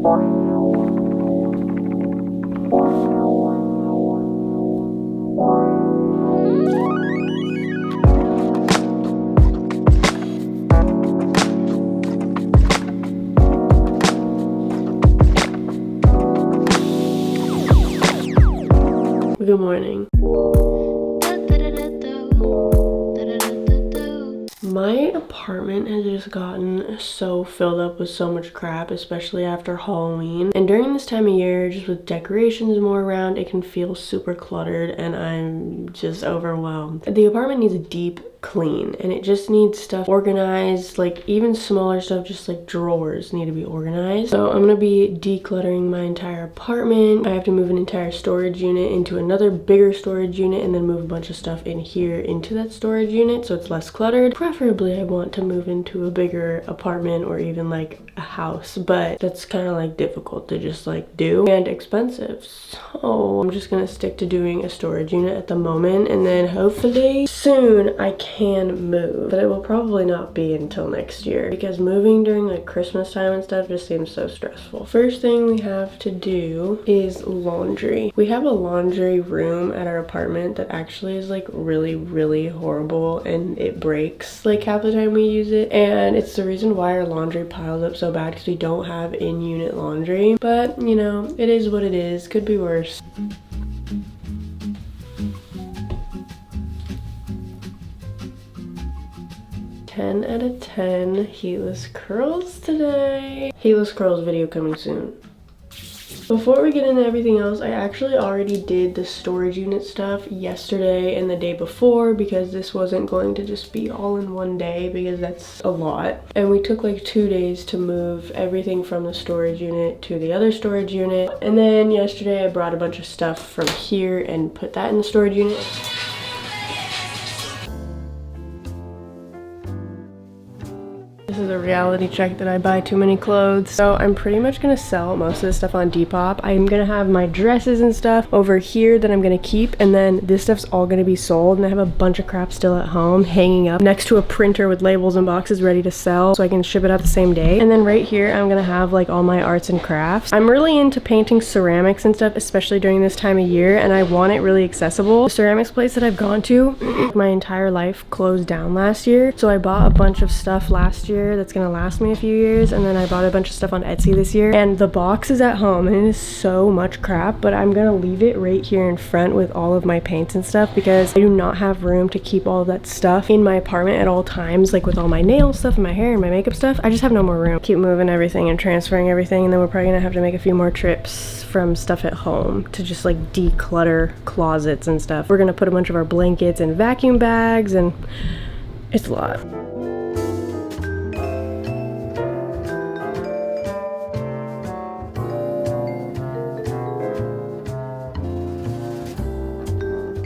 Good morning. My apartment has just gotten so filled up with so much crap, especially after Halloween. And during this time of year, just with decorations more around, it can feel super cluttered and I'm just overwhelmed. The apartment needs a deep clean and it just needs stuff organized, like even smaller stuff, just like drawers need to be organized. So I'm gonna be decluttering my entire apartment. I have to move an entire storage unit into another bigger storage unit and then move a bunch of stuff in here into that storage unit so it's less cluttered. Preferably I want to move into a bigger apartment or even like a house, but that's kind of like difficult to just like do and expensive. So I'm just gonna stick to doing a storage unit at the moment, and then hopefully soon I can move, but it will probably not be until next year because moving during like Christmas time and stuff just seems so stressful. First thing we have to do is laundry. We have a laundry room at our apartment that actually is like really horrible and it breaks like half the time we use it, and it's the reason why our laundry piles up so bad because we don't have in-unit laundry. But you know, it is what it is. Could be worse. Ten out of 10 heatless curls today. Heatless curls video coming soon. Before we get into everything else, I actually already did the storage unit stuff yesterday and the day before because this wasn't going to just be all in one day because that's a lot. And we took like 2 days to move everything from the storage unit to the other storage unit. And then yesterday I brought a bunch of stuff from here and put that in the storage unit. This is a reality check that I buy too many clothes. So I'm pretty much gonna sell most of this stuff on Depop. I'm gonna have my dresses and stuff over here that I'm gonna keep, and then this stuff's all gonna be sold, and I have a bunch of crap still at home hanging up next to a printer with labels and boxes ready to sell so I can ship it out the same day. And then right here I'm gonna have like all my arts and crafts. I'm really into painting ceramics and stuff, especially during this time of year, and I want it really accessible. The ceramics place that I've gone to my entire life closed down last year, so I bought a bunch of stuff last year that's gonna last me a few years, and then I bought a bunch of stuff on Etsy this year, and the box is at home and it is so much crap, but I'm gonna leave it right here in front with all of my paints and stuff because I do not have room to keep all of that stuff in my apartment at all times, like with all my nail stuff and my hair and my makeup stuff. I just have no more room. Keep moving everything and transferring everything, and then we're probably gonna have to make a few more trips from stuff at home to just like declutter closets and stuff. We're gonna put a bunch of our blankets in vacuum bags and it's a lot.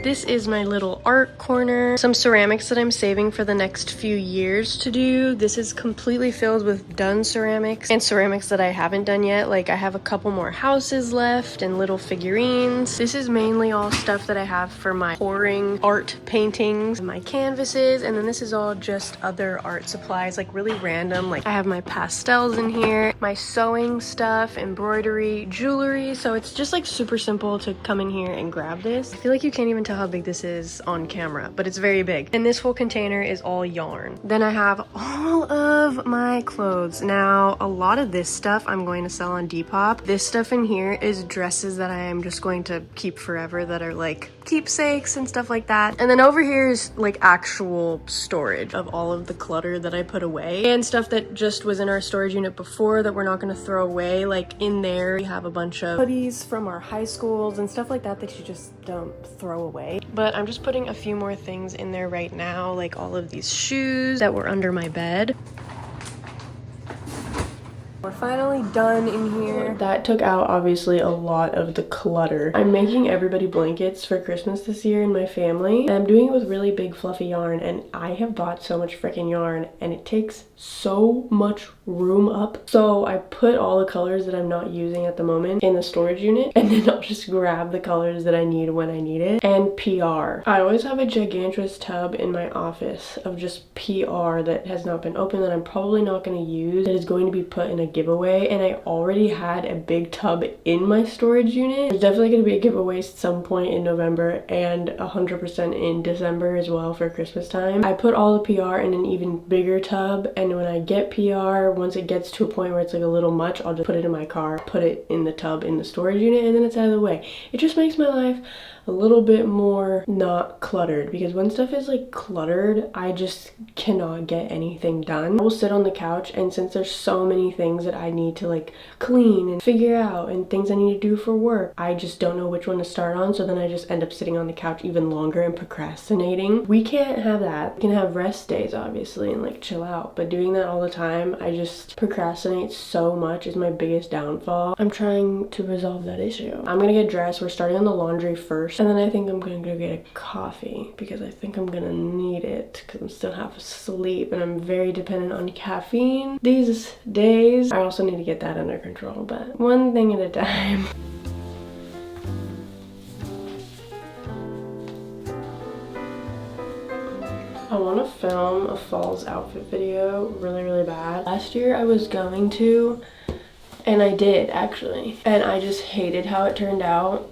This is my little art corner. Some ceramics that I'm saving for the next few years to do. This is completely filled with done ceramics and ceramics that I haven't done yet. Like I have a couple more houses left and little figurines. This is mainly all stuff that I have for my pouring art paintings, my canvases, and then this is all just other art supplies, like really random. Like I have my pastels in here, my sewing stuff, embroidery, jewelry. So it's just like super simple to come in here and grab this. I feel like you can't even tell how big this is on camera, but it's very big. And this whole container is all yarn. Then I have all of my clothes. Now, a lot of this stuff I'm going to sell on Depop. This stuff in here is dresses that I am just going to keep forever that are like keepsakes and stuff like that. And then over here is like actual storage of all of the clutter that I put away and stuff that just was in our storage unit before that we're not going to throw away. Like in there we have a bunch of hoodies from our high schools and stuff like that that you just don't throw away. But I'm just putting a few more things in there right now, like all of these shoes that were under my bed. We're finally done in here. That took out obviously a lot of the clutter. I'm making everybody blankets for Christmas this year in my family, and I'm doing it with really big fluffy yarn, and I have bought so much freaking yarn and it takes so much room up. So I put all the colors that I'm not using at the moment in the storage unit, and then I'll just grab the colors that I need when I need it. And PR. I always have a gigantic tub in my office of just PR that has not been opened that I'm probably not going to use, that is going to be put in a giveaway, and I already had a big tub in my storage unit. There's definitely going to be a giveaway at some point in November and 100% in December as well for Christmas time. I put all the PR in an even bigger tub, and when I get PR, once it gets to a point where it's like a little much, I'll just put it in my car, put it in the tub in the storage unit, and then it's out of the way. It just makes my life a little bit more not cluttered, because when stuff is like cluttered, I just cannot get anything done. I will sit on the couch, and since there's so many things that I need to like clean and figure out and things I need to do for work, I just don't know which one to start on, so then I just end up sitting on the couch even longer and procrastinating. We can't have that. We can have rest days obviously and like chill out, but doing that all the time, I just procrastinate so much, is my biggest downfall. I'm trying to resolve that issue. I'm gonna get dressed. We're starting on the laundry first, and then I think I'm gonna go get a coffee because I think I'm gonna need it because I'm still half asleep and I'm very dependent on caffeine these days. I also need to get that under control, but one thing at a time. I want to film a fall's outfit video really bad. Last year I was going to, and I did actually, and I just hated how it turned out.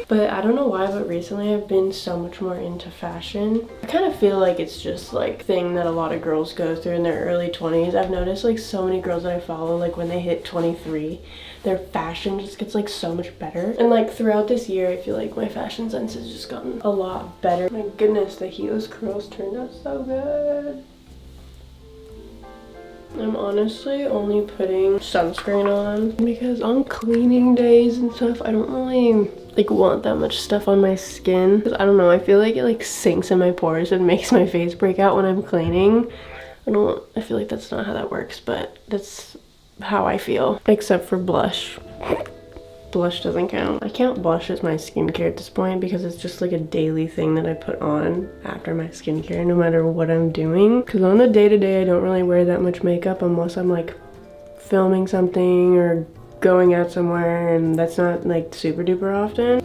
But I don't know why, but recently I've been so much more into fashion. I kind of feel like it's just like thing that a lot of girls go through in their early 20s. I've noticed like so many girls that I follow, like when they hit 23, their fashion just gets like so much better. And like throughout this year, I feel like my fashion sense has just gotten a lot better. My goodness, the heatless curls turned out so good. I'm honestly only putting sunscreen on because on cleaning days and stuff, I don't really like want that much stuff on my skin. I don't know, I feel like it like sinks in my pores and makes my face break out when I'm cleaning. I feel like that's not how that works, but that's how I feel. Except for blush. Blush doesn't count. I count blush as my skincare at this point because it's just like a daily thing that I put on after my skincare no matter what I'm doing. Because on the day-to-day, I don't really wear that much makeup unless I'm like filming something or going out somewhere, and that's not like super duper often.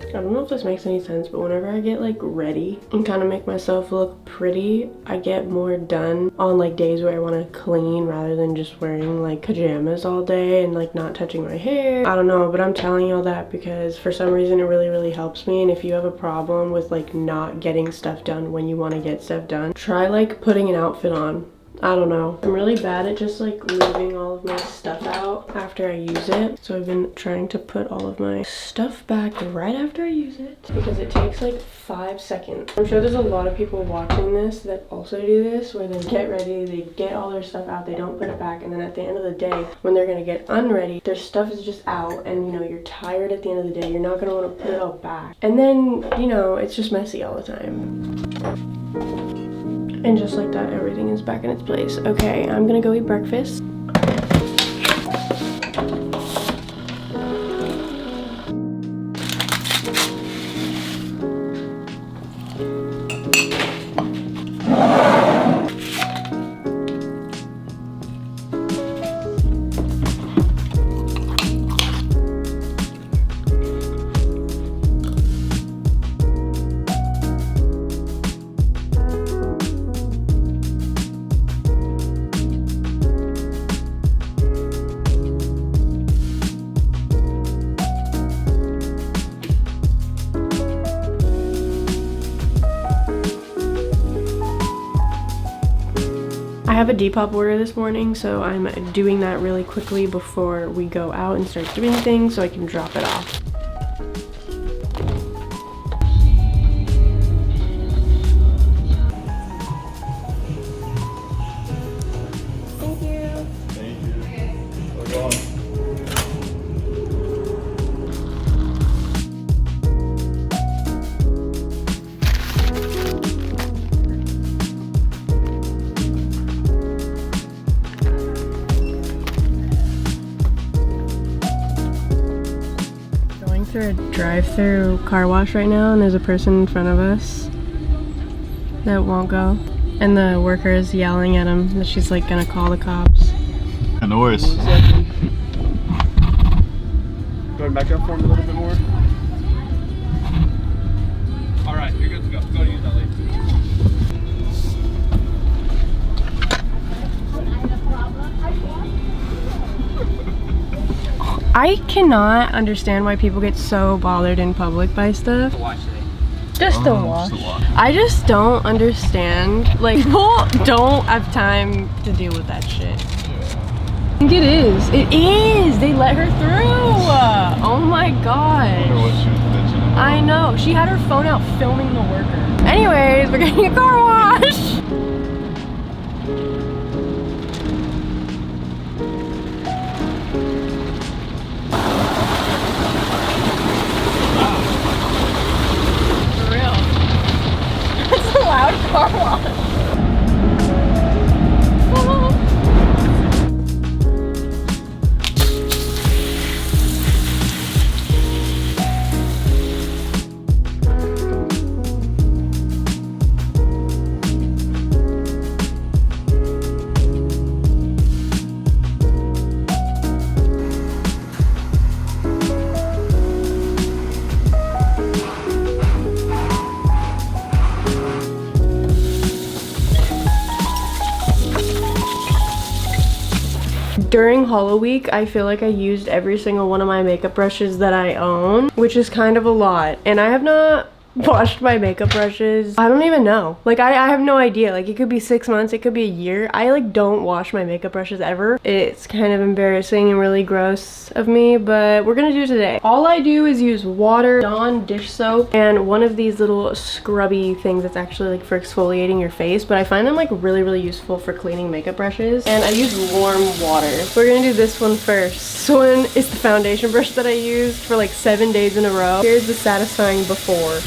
I don't know if this makes any sense, but whenever I get like ready and kind of make myself look pretty, I get more done on like days where I want to clean rather than just wearing like pajamas all day and like not touching my hair. I don't know, but I'm telling you all that because for some reason it really helps me. And if you have a problem with like not getting stuff done when you want to get stuff done, try like putting an outfit on. I don't know. I'm really bad at just like leaving all of my stuff out after I use it. So I've been trying to put all of my stuff back right after I use it because it takes like 5 seconds. I'm sure there's a lot of people watching this that also do this, where they get ready, they get all their stuff out, they don't put it back, and then at the end of the day, when they're gonna get unready, their stuff is just out, and you know, you're tired at the end of the day, you're not gonna wanna put it all back. And then, you know, it's just messy all the time. And just like that, everything is back in its place. Okay, I'm gonna go eat breakfast. I have a Depop order this morning, so I'm doing that really quickly before we go out and start doing things so I can drop it off. Thank you. Thank you. We're going. Through a drive-through car wash right now, and there's a person in front of us that won't go, and the worker is yelling at him that she's like gonna call the cops. No worries. back up for him a little bit more. All right, you're good to go. Go to use that later. I cannot understand why people get so bothered in public by stuff. Just to wash. I just don't understand. Like, people don't have time to deal with that shit. I think it is. It is. They let her through. Oh my gosh. I know. She had her phone out filming the worker. Anyways, we're getting a car wash. Loud car wash. During Hollow Week, I feel like I used every single one of my makeup brushes that I own, which is kind of a lot. And I have not washed my makeup brushes. I don't even know. Like, I have no idea. Like, it could be 6 months, it could be a year. I like don't wash my makeup brushes ever. It's kind of embarrassing and really gross of me, but we're gonna do it today. All I do is use water, Dawn dish soap, and one of these little scrubby things that's actually like for exfoliating your face, but I find them like really, really useful for cleaning makeup brushes. And I use warm water. We're gonna do this one first. This one is the foundation brush that I used for like 7 days in a row. Here's the satisfying before.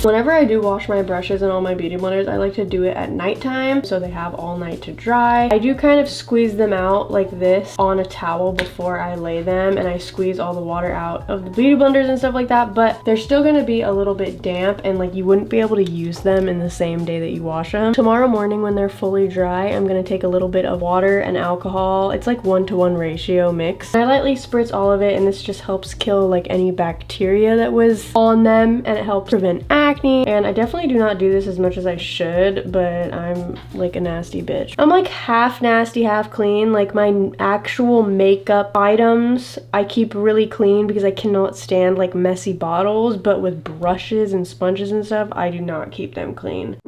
Whenever I do wash my brushes and all my beauty blenders, I like to do it at nighttime so they have all night to dry. I do kind of squeeze them out like this on a towel before I lay them, and I squeeze all the water out of the beauty blenders and stuff like that, but they're still gonna be a little bit damp and like you wouldn't be able to use them in the same day that you wash them. Tomorrow morning when they're fully dry, I'm gonna take a little bit of water and alcohol. It's like 1-to-1 ratio mix. I lightly spritz all of it, and this just helps kill like any bacteria that was on them, and it helps prevent acne. And I definitely do not do this as much as I should, but I'm like a nasty bitch. I'm like half nasty, half clean. Like my actual makeup items I keep really clean because I cannot stand like messy bottles, but with brushes and sponges and stuff, I do not keep them clean.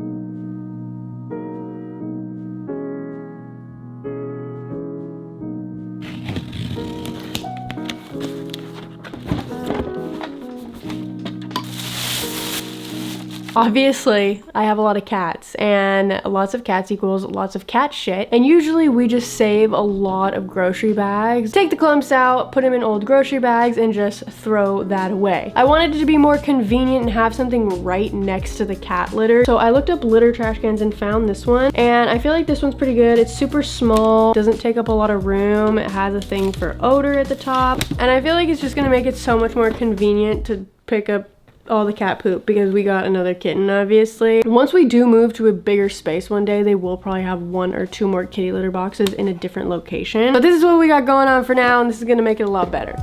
Obviously, I have a lot of cats, and lots of cats equals lots of cat shit. And usually we just save a lot of grocery bags, take the clumps out, put them in old grocery bags, and just throw that away. I wanted it to be more convenient and have something right next to the cat litter. So I looked up litter trash cans and found this one, and I feel like this one's pretty good. It's super small, doesn't take up a lot of room. It has a thing for odor at the top, and I feel like it's just gonna make it so much more convenient to pick up all the cat poop because we got another kitten, obviously. Once we do move to a bigger space one day, they will probably have 1 or 2 more kitty litter boxes in a different location. But this is what we got going on for now, and this is gonna make it a lot better.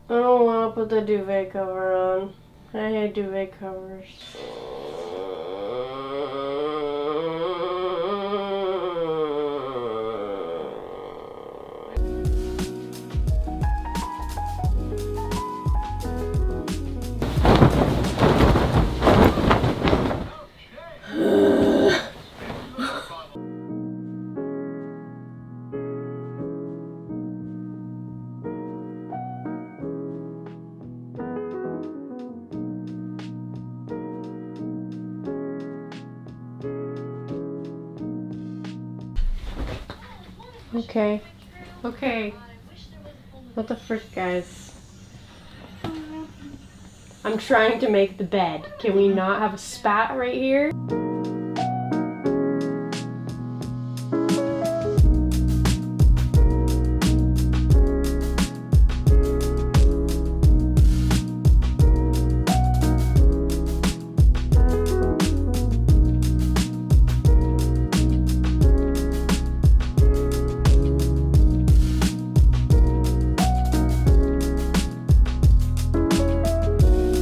I don't want to put the duvet cover on. I hate duvet covers. Okay. Okay. What the frick, guys? I'm trying to make the bed. Can we not have a spat right here?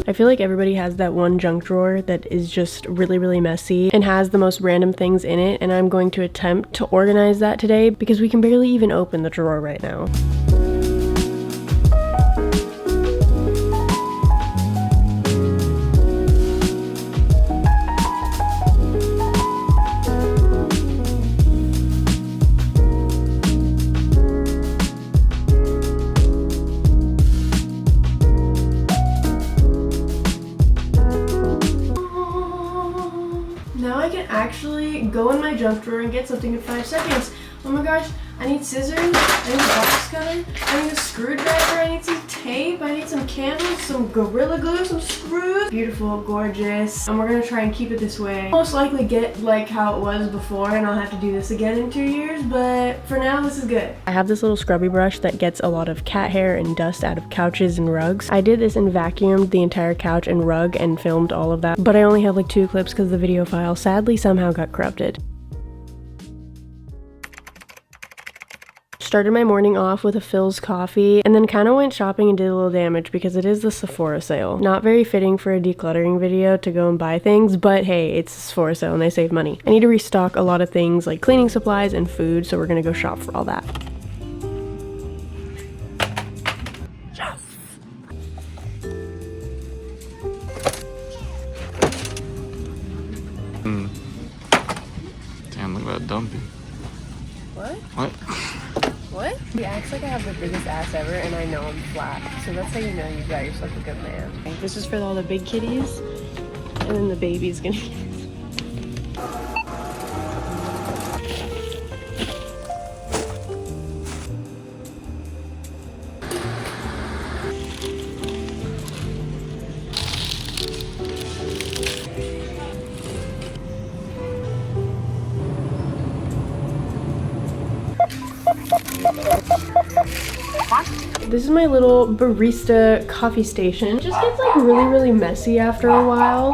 I feel like everybody has that one junk drawer that is just really messy and has the most random things in it, and I'm going to attempt to organize that today because we can barely even open the drawer right now. Actually go in my junk drawer and get something in 5 seconds. Oh my gosh, I need scissors, I need a box cutter, I need a screwdriver, I need some tape, I need some candles, some Gorilla Glue, some screws. Beautiful, gorgeous, and we're gonna try and keep it this way. Most likely get like how it was before and I'll have to do this again in 2 years, but for now this is good. I have this little scrubby brush that gets a lot of cat hair and dust out of couches and rugs. I did this and vacuumed the entire couch and rug and filmed all of that, but I only have like 2 clips because the video file sadly somehow got corrupted. Started my morning off with a Phil's coffee and then kind of went shopping and did a little damage because it is the Sephora sale. Not very fitting for a decluttering video to go and buy things, but hey, it's a Sephora sale and they save money. I need to restock a lot of things like cleaning supplies and food, so we're gonna go shop for all that. Yes! Damn, look at that dumpy. What? What? What? He acts like I have the biggest ass ever and I know I'm flat. So that's how you know you got yourself a good man. This is for all the big kitties and then the baby's gonna get it. This is my little barista coffee station. It just gets like really messy after a while.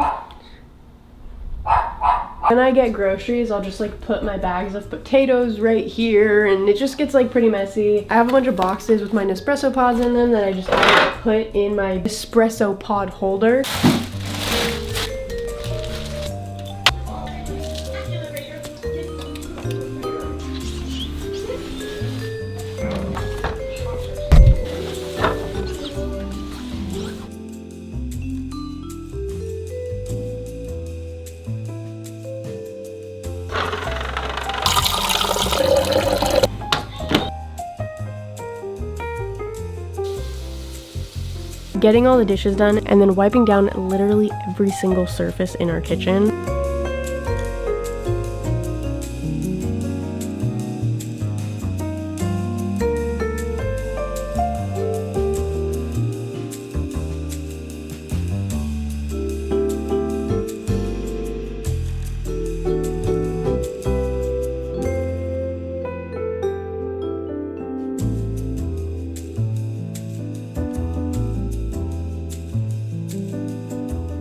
When I get groceries, I'll just like put my bags of potatoes right here and it just gets like pretty messy. I have a bunch of boxes with my Nespresso pods in them that I just have to put in my espresso pod holder. Getting all the dishes done and then wiping down literally every single surface in our kitchen.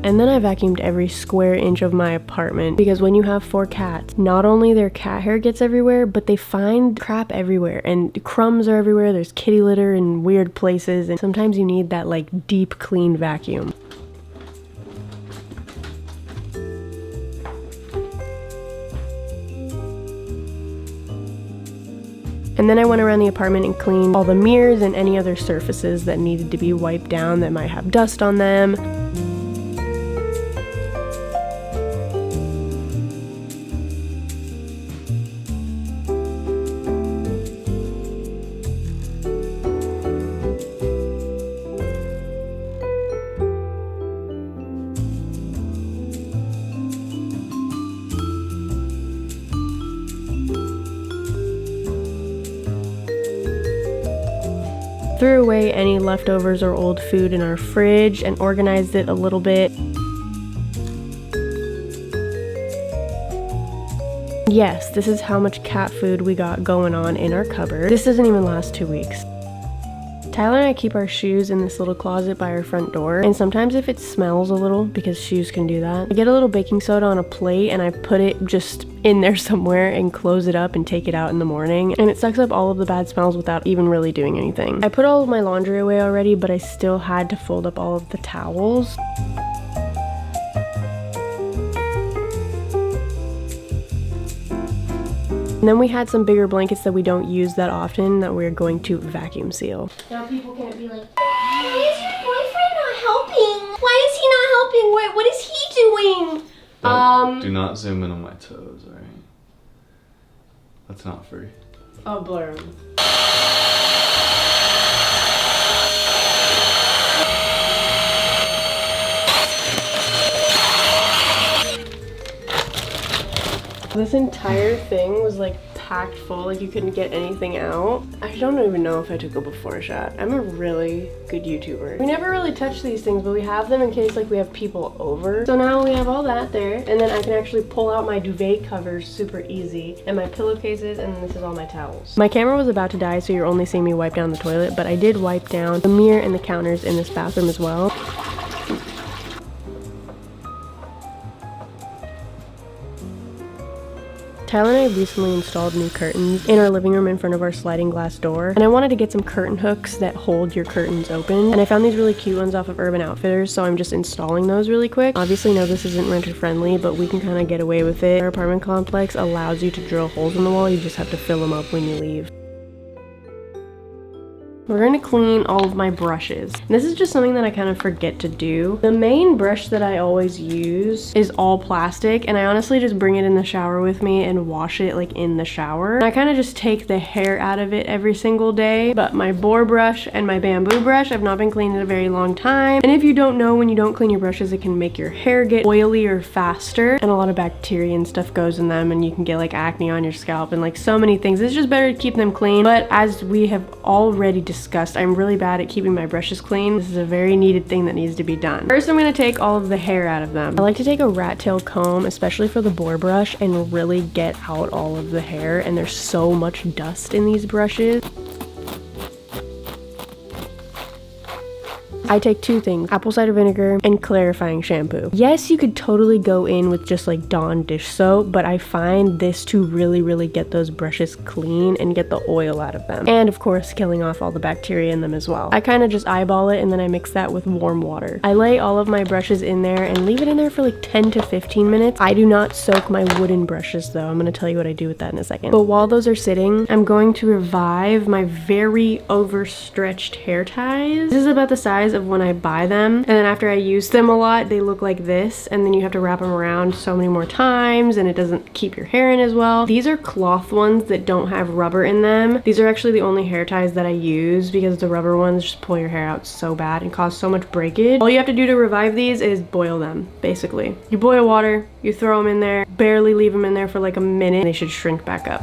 And then I vacuumed every square inch of my apartment because when you have 4 cats, not only their cat hair gets everywhere, but they find crap everywhere and crumbs are everywhere. There's kitty litter in weird places and sometimes you need that like deep clean vacuum. And then I went around the apartment and cleaned all the mirrors and any other surfaces that needed to be wiped down that might have dust on them. Threw away any leftovers or old food in our fridge and organized it a little bit. Yes, this is how much cat food we got going on in our cupboard. This doesn't even last 2 weeks. Tyler and I keep our shoes in this little closet by our front door, and sometimes if it smells a little, because shoes can do that, I get a little baking soda on a plate and I put it just in there somewhere and close it up and take it out in the morning, and it sucks up all of the bad smells without even really doing anything. I put all of my laundry away already, but I still had to fold up all of the towels. And then we had some bigger blankets that we don't use that often that we're going to vacuum seal. Now people can't be like, why is your boyfriend not helping? Why is he not helping? What is he doing? Do not zoom in on my toes, alright? That's not free. I'll blur them. This entire thing was like packed full, like you couldn't get anything out. I don't even know if I took a before shot. I'm a really good YouTuber. We never really touch these things, but we have them in case like we have people over. So now we have all that there, and then I can actually pull out my duvet covers super easy, and my pillowcases, and this is all my towels. My camera was about to die, so you're only seeing me wipe down the toilet, but I did wipe down the mirror and the counters in this bathroom as well. Tyler and I recently installed new curtains in our living room in front of our sliding glass door, and I wanted to get some curtain hooks that hold your curtains open, and I found these really cute ones off of Urban Outfitters, so I'm just installing those really quick. Obviously, no, this isn't renter friendly, but we can kind of get away with it. Our apartment complex allows you to drill holes in the wall, you just have to fill them up when you leave. We're going to clean all of my brushes. This is just something that I kind of forget to do. The main brush that I always use is all plastic, and I honestly just bring it in the shower with me and wash it like in the shower. And I kind of just take the hair out of it every single day, but my boar brush and my bamboo brush have not been cleaned in a very long time. And if you don't know, when you don't clean your brushes, it can make your hair get oilier faster, and a lot of bacteria and stuff goes in them, and you can get like acne on your scalp and like so many things. It's just better to keep them clean. But as we have already discussed, I'm really bad at keeping my brushes clean. This is a very needed thing that needs to be done. First, I'm going to take all of the hair out of them. I like to take a rat tail comb, especially for the boar brush, and really get out all of the hair, and there's so much dust in these brushes. I take two things, apple cider vinegar and clarifying shampoo. Yes, you could totally go in with just like Dawn dish soap, but I find this to really get those brushes clean and get the oil out of them. And of course, killing off all the bacteria in them as well. I kind of just eyeball it, and then I mix that with warm water. I lay all of my brushes in there and leave it in there for like 10 to 15 minutes. I do not soak my wooden brushes though. I'm going to tell you what I do with that in a second. But while those are sitting, I'm going to revive my very overstretched hair ties. This is about the size of when I buy them, and then after I use them a lot, they look like this, and then you have to wrap them around so many more times, and it doesn't keep your hair in as well. These are cloth ones that don't have rubber in them. These are actually the only hair ties that I use, because the rubber ones just pull your hair out so bad and cause so much breakage. All you have to do to revive these is boil them, basically. You boil water, you throw them in there, barely leave them in there for like a minute, and they should shrink back up.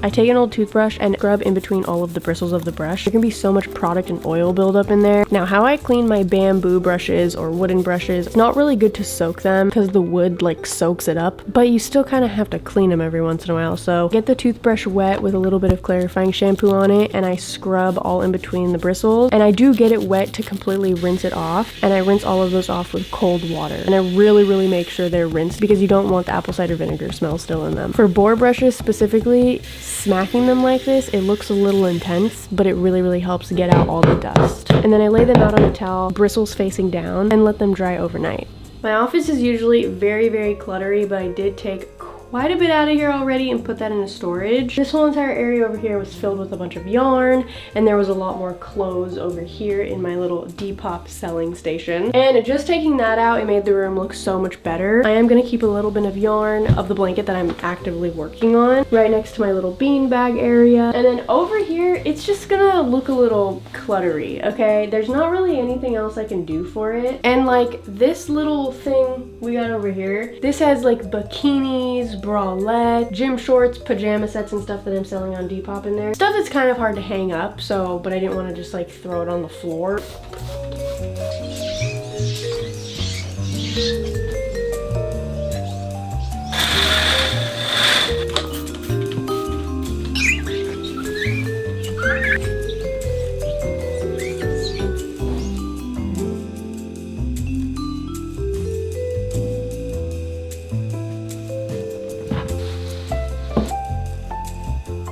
I take an old toothbrush and scrub in between all of the bristles of the brush. There can be so much product and oil buildup in there. Now, how I clean my bamboo brushes or wooden brushes, it's not really good to soak them because the wood like soaks it up, but you still kind of have to clean them every once in a while. So get the toothbrush wet with a little bit of clarifying shampoo on it, and I scrub all in between the bristles, and I do get it wet to completely rinse it off, and I rinse all of those off with cold water, and I really make sure they're rinsed because you don't want the apple cider vinegar smell still in them. For boar brushes specifically, smacking them like this, it looks a little intense, but it really helps get out all the dust. And then I lay them out on a towel, bristles facing down, and let them dry overnight. My office is usually very cluttery, but I did take quite a bit out of here already and put that into storage. This whole entire area over here was filled with a bunch of yarn, and there was a lot more clothes over here in my little Depop selling station. And just taking that out, it made the room look so much better. I am gonna keep a little bit of yarn of the blanket that I'm actively working on right next to my little bean bag area. And then over here, it's just gonna look a little cluttery, okay? There's not really anything else I can do for it. And like this little thing we got over here, this has like bikinis, bralettes, gym shorts, pajama sets and stuff that I'm selling on Depop in there. Stuff that's kind of hard to hang up, so, but I didn't want to just like throw it on the floor.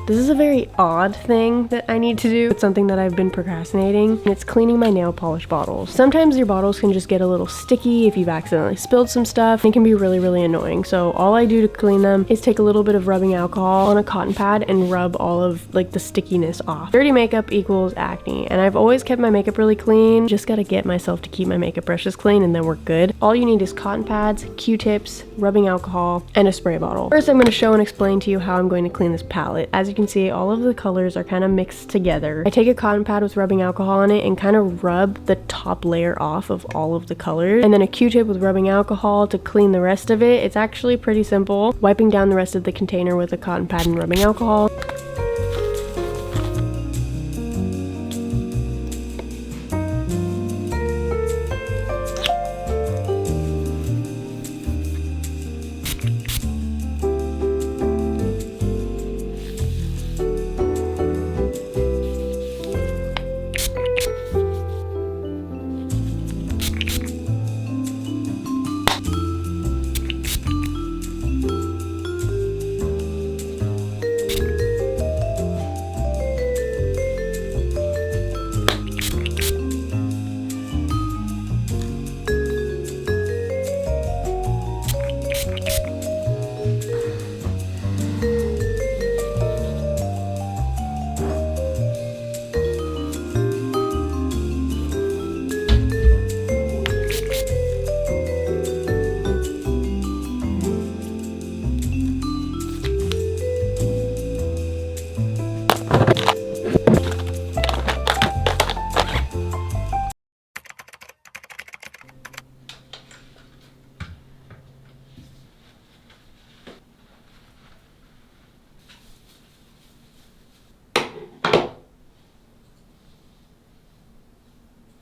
This is a very odd thing that I need to do. It's something that I've been procrastinating, and it's cleaning my nail polish bottles. Sometimes your bottles can just get a little sticky if you've accidentally spilled some stuff. It can be really, really annoying. So all I do to clean them is take a little bit of rubbing alcohol on a cotton pad and rub all of like the stickiness off. Dirty makeup equals acne, and I've always kept my makeup really clean. Just gotta get myself to keep my makeup brushes clean and then we're good. All you need is cotton pads, Q-tips, rubbing alcohol, and a spray bottle. First, I'm gonna show and explain to you how I'm going to clean this palette. As you can see, all of the colors are kind of mixed together. I take a cotton pad with rubbing alcohol on it and kind of rub the top layer off of all of the colors, and then a Q-tip with rubbing alcohol to clean the rest of it. It's actually pretty simple. Wiping down the rest of the container with a cotton pad and rubbing alcohol.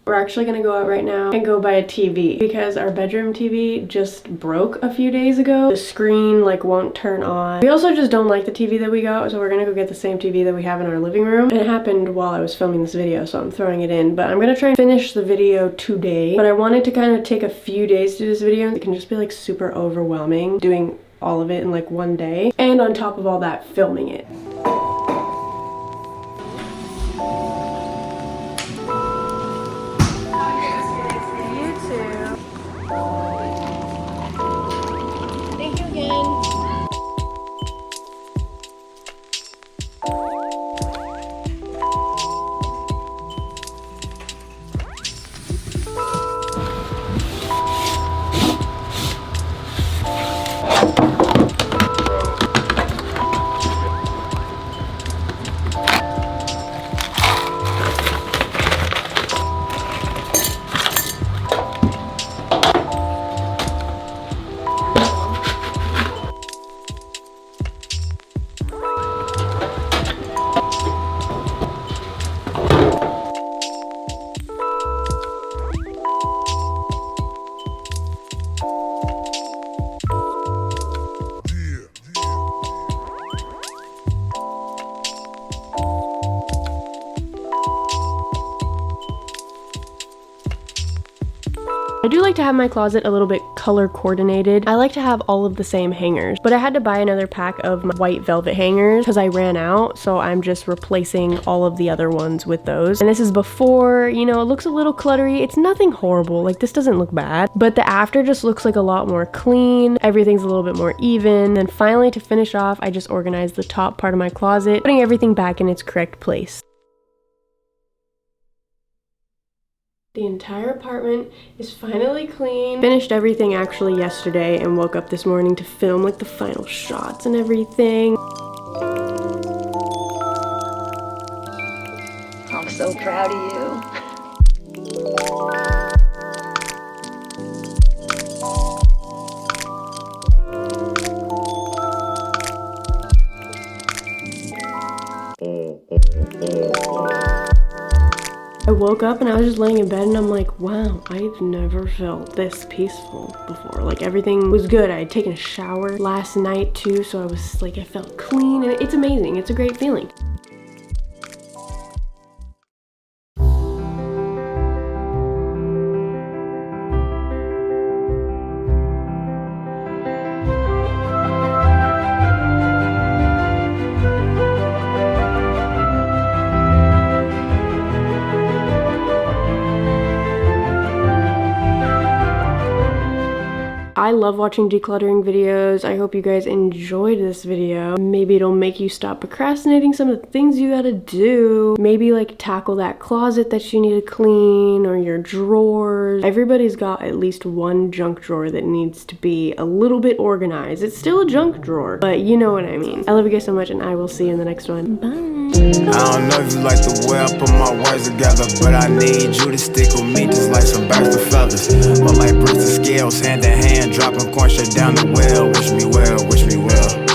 We're actually gonna go out right now and go buy a TV because our bedroom TV just broke a few days ago. The screen like won't turn on. We also just don't like the TV that we got, so we're gonna go get the same TV that we have in our living room. And it happened while I was filming this video, so I'm throwing it in. But I'm gonna try and finish the video today. But I wanted to kind of take a few days to do this video. It can just be like super overwhelming doing all of it in like one day. And on top of all that, filming it. Thank you again. I do like to have my closet a little bit color coordinated. I like to have all of the same hangers, but I had to buy another pack of my white velvet hangers because I ran out, so I'm just replacing all of the other ones with those. And this is before, you know, it looks a little cluttery. It's nothing horrible, like this doesn't look bad, but the after just looks like a lot more clean. Everything's a little bit more even. Then finally, to finish off, I just organized the top part of my closet, putting everything back in its correct place. The entire apartment is finally clean. Finished everything actually yesterday and woke up this morning to film like the final shots and everything. I'm so proud of you. I woke up and I was just laying in bed and I'm like, wow, I've never felt this peaceful before. Like everything was good. I had taken a shower last night too, so I was like, I felt clean and it's amazing. It's a great feeling. I love watching decluttering videos. I hope you guys enjoyed this video. Maybe it'll make you stop procrastinating some of the things you gotta do. Maybe like tackle that closet that you need to clean or your drawers. Everybody's got at least one junk drawer that needs to be a little bit organized. It's still a junk drawer, but you know what I mean. I love you guys so much and I will see you in the next one. Bye. I don't know if you like the way I put my words together, but I need you to stick with me just like some birds of feathers. Or like bricks and scales, hand in hand, dropping corn straight down the well. Wish me well, wish me well.